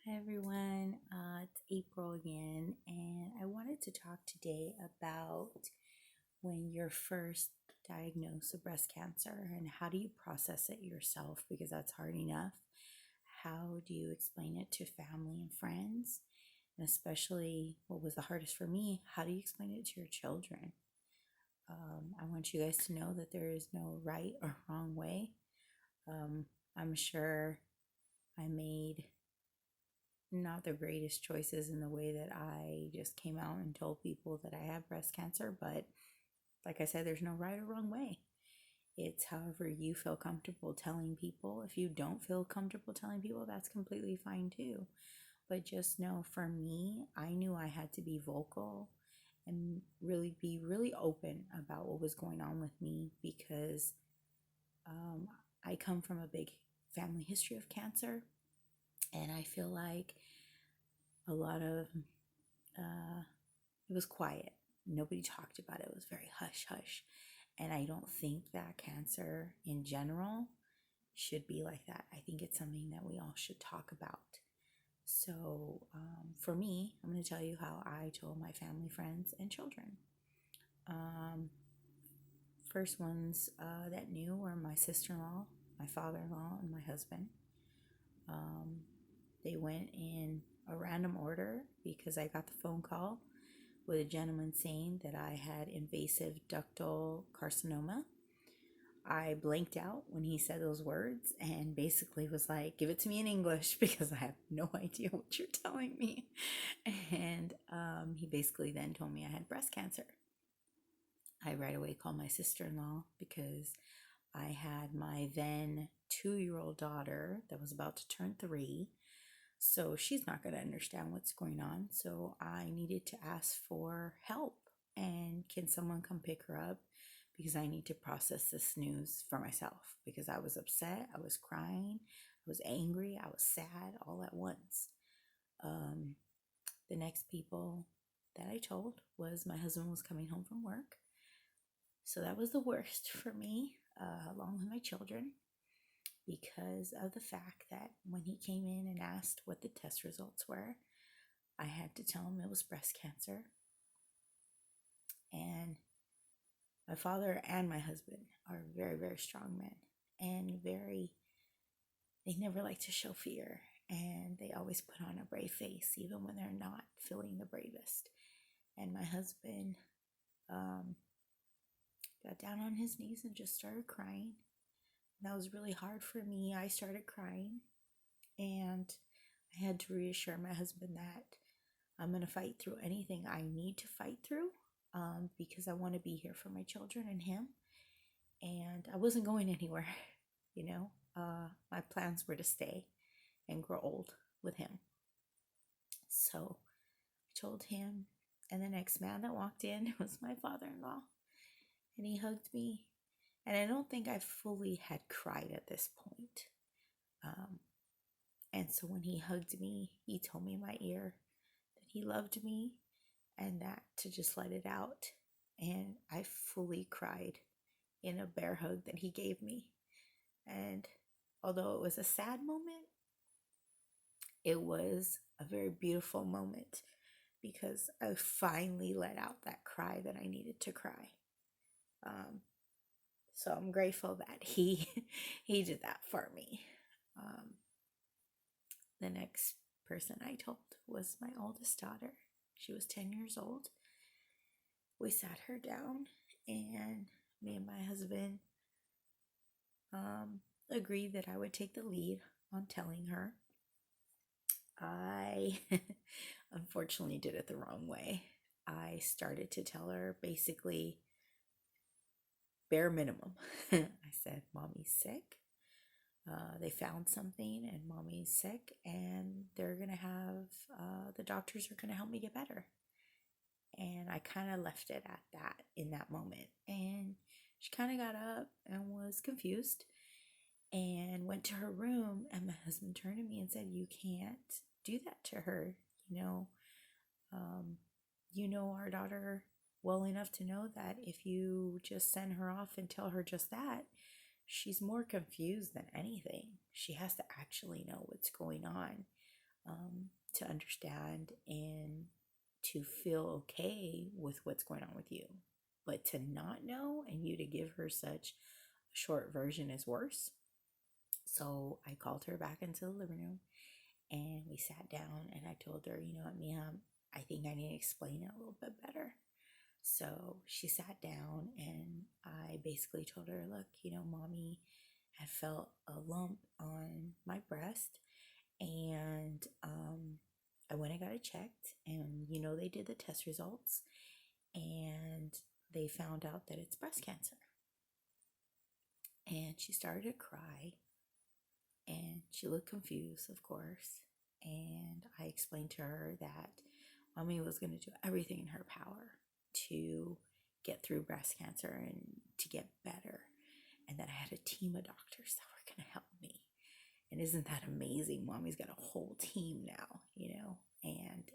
Hi everyone, it's April again, and I wanted to talk today about when you're first diagnosed with breast cancer and how do you process it yourself because that's hard enough. How do you explain it to family and friends? And especially what was the hardest for me, how do you explain it to your children? I want you guys to know that there is no right or wrong way. I'm sure I made not the greatest choices in the way that I just came out and told people that I have breast cancer, but like I said, there's no right or wrong way. It's however you feel comfortable telling people. If you don't feel comfortable telling people, that's completely fine too. But just know for me, I knew I had to be vocal and really be really open about what was going on with me because um, I come from a big family history of cancer. And I feel like a lot of uh, it was quiet. Nobody talked about it. It was very hush hush. And I don't think that cancer in general should be like that. I think it's something that we all should talk about. So, for me, I'm going to tell you how I told my family, friends, and children. Um, First ones that knew were my sister in law, my father in law, and my husband. Um, they went in a random order because I got the phone call with a gentleman saying that I had invasive ductal carcinoma. I blanked out when he said those words and basically was like, give it to me in English because I have no idea what you're telling me. And he basically then told me I had breast cancer. I right away called my sister in law because I had my then 2-year-old daughter that was about to turn 3. So she's not going to understand what's going on. So I needed to ask for help. And can someone come pick her up? Because I need to process this news for myself. Because I was upset, I was crying, I was angry, I was sad all at once. Um, the next people that I told was my husband was coming home from work. So that was the worst for me, along with my children, because of the fact that when he came in and asked what the test results were, I had to tell him it was breast cancer. And my father and my husband are very, very strong men and they never like to show fear. And they always put on a brave face, even when they're not feeling the bravest. And my husband um, got down on his knees and just started crying. And that was really hard for me. I started crying. And I had to reassure my husband that I'm going to fight through anything I need to fight through because I want to be here for my children and him. And I wasn't going anywhere, you know. My plans were to stay and grow old with him. So I told him, and the next man that walked in was my father in law, and he hugged me. And I don't think I fully had cried at this point. Um, and so when he hugged me, he told me in my ear that he loved me and that to just let it out. And I fully cried in a bear hug that he gave me. And although it was a sad moment, it was a very beautiful moment because I finally let out that cry that I needed to cry. Um, so I'm grateful that he he did that for me. Um, the next person I told was my oldest daughter. She was 10 years old. We sat her down, and me and my husband agreed that I would take the lead on telling her. I unfortunately did it the wrong way. I started to tell her basically bare minimum. I said, Mommy's sick. They found something and Mommy's sick, and they're going to have, the doctors are going to help me get better. And I kind of left it at that in that moment. And she kind of got up and was confused and went to her room. And my husband turned to me and said, you can't do that to her. Um, you know our daughter well enough to know that if you just send her off and tell her just that, she's more confused than anything. She has to actually know what's going on. to understand and to feel okay with what's going on with you. But to not know and you to give her such a short version is worse. So I called her back into the living room and we sat down and I told her, you know what, Mia, I think I need to explain it a little bit better. So she sat down and I basically told her, look, mommy had felt a lump on my breast and I went and got it checked and, they did the test results and they found out that it's breast cancer. And she started to cry and she looked confused, of course. And I explained to her that mommy was going to do everything in her power to get through breast cancer and to get better. And that I had a team of doctors that were going to help me. And isn't that amazing? Mommy's got a whole team now, And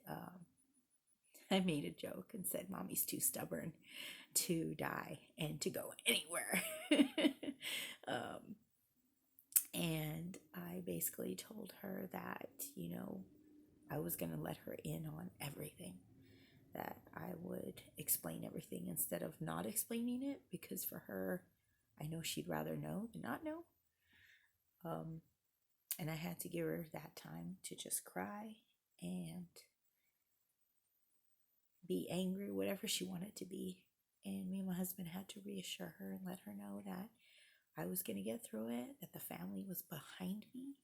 I made a joke and said, Mommy's too stubborn to die and to go anywhere. And I basically told her that, I was going to let her in on everything, that I would explain everything instead of not explaining it, because for her, I know she'd rather know than not know. And I had to give her that time to just cry and be angry, whatever she wanted to be. And me and my husband had to reassure her and let her know that I was going to get through it, that the family was behind me,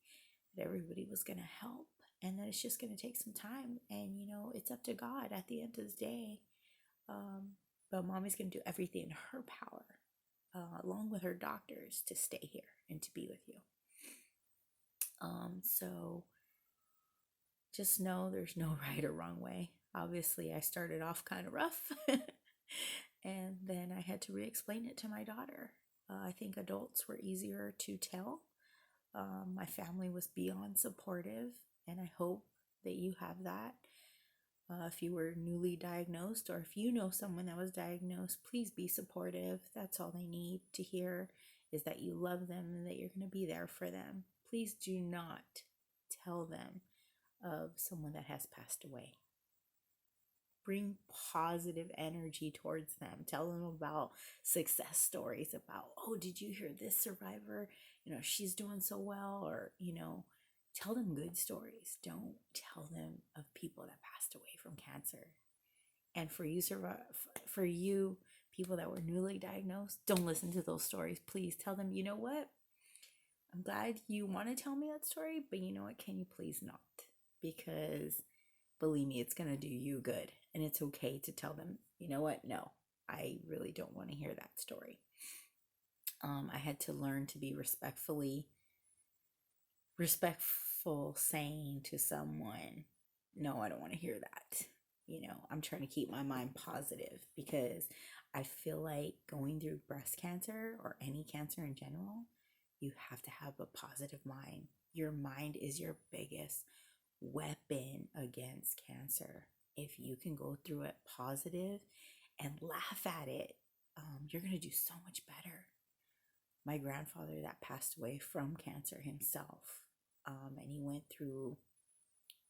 that everybody was going to help, and that it's just going to take some time. And, it's up to God at the end of the day. But mommy's going to do everything in her power, along with her doctors, to stay here and to be with you. So just know there's no right or wrong way. Obviously, I started off kind of rough, and then I had to re-explain it to my daughter. I think adults were easier to tell. My family was beyond supportive, and I hope that you have that. If you were newly diagnosed, or if you know someone that was diagnosed, please be supportive. That's all they need to hear, is that you love them and that you're going to be there for them. Please do not tell them of someone that has passed away. Bring positive energy towards them. Tell them about success stories, about, oh, did you hear this survivor? She's doing so well. Or, tell them good stories. Don't tell them of people that passed away from cancer. And for you people that were newly diagnosed, don't listen to those stories. Please tell them, you know what? I'm glad you want to tell me that story, but you know what? Can you please not? Because believe me, it's going to do you good. And it's okay to tell them, you know what? No, I really don't want to hear that story. I had to learn to be respectful saying to someone, no, I don't want to hear that. I'm trying to keep my mind positive, because I feel like going through breast cancer or any cancer in general, you have to have a positive mind. Your mind is your biggest weapon against cancer. If you can go through it positive and laugh at it, you're going to do so much better. My grandfather that passed away from cancer himself, and he went through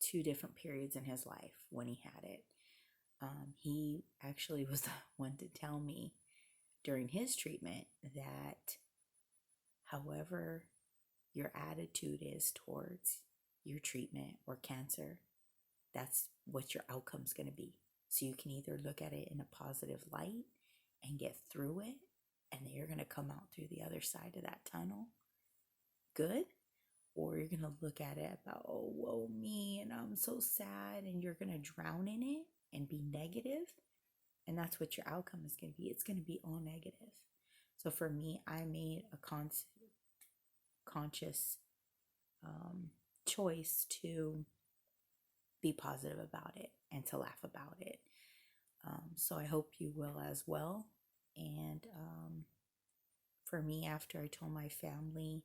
2 different periods in his life when he had it. He actually was the one to tell me during his treatment that however your attitude is towards your treatment or cancer, that's what your outcome's going to be. So you can either look at it in a positive light and get through it, and you're going to come out through the other side of that tunnel good, or you're going to look at it about, oh, woe me, and I'm so sad, and you're going to drown in it and be negative, and that's what your outcome is going to be. It's going to be all negative. So for me, I made a conscious choice to be positive about it and to laugh about it. So I hope you will as well. And for me, after I told my family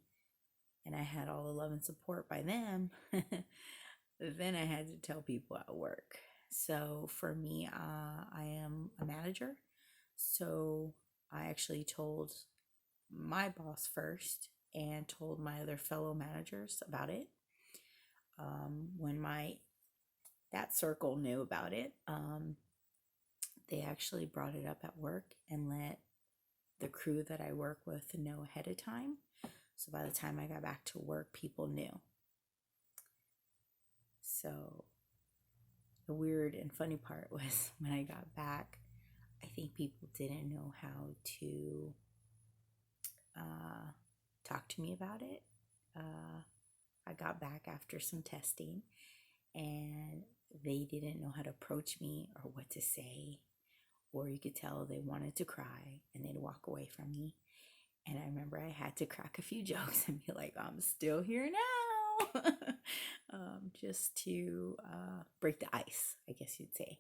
and I had all the love and support by them, then I had to tell people at work. So for me, I am a manager. So I actually told my boss first and told my other fellow managers about it. When that circle knew about it, they actually brought it up at work and let the crew that I work with know ahead of time. So by the time I got back to work, people knew. So the weird and funny part was when I got back, I think people didn't know how to talk to me about it. I got back after some testing and they didn't know how to approach me or what to say, or you could tell they wanted to cry and they'd walk away from me. And I remember I had to crack a few jokes and be like, I'm still here now, just to break the ice, I guess you'd say.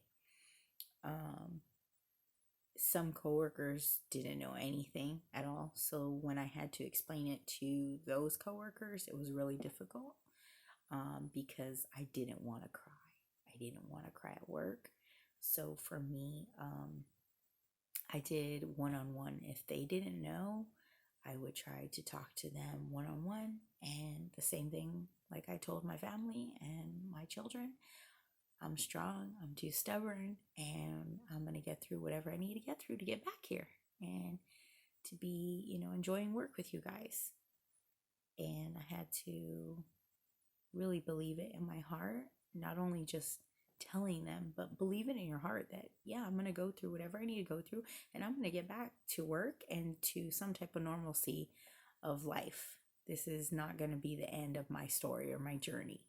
Some coworkers didn't know anything at all. So when I had to explain it to those coworkers, it was really difficult because I didn't want to cry. I didn't want to cry at work. So for me, I did one-on-one. If they didn't know, I would try to talk to them one-on-one. And the same thing, like I told my family and my children, I'm strong, I'm too stubborn, and I'm going to get through whatever I need to get through to get back here and to be, enjoying work with you guys. And I had to really believe it in my heart, not only just telling them, but believe it in your heart that, yeah, I'm going to go through whatever I need to go through and I'm going to get back to work and to some type of normalcy of life. This is not going to be the end of my story or my journey.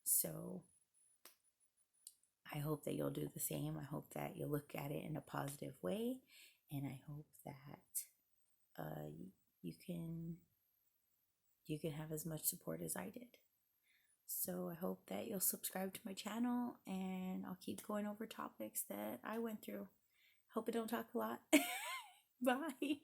So I hope that you'll do the same. I hope that you'll look at it in a positive way. And I hope that you can have as much support as I did. So I hope that you'll subscribe to my channel and I'll keep going over topics that I went through. Hope I don't talk a lot. Bye.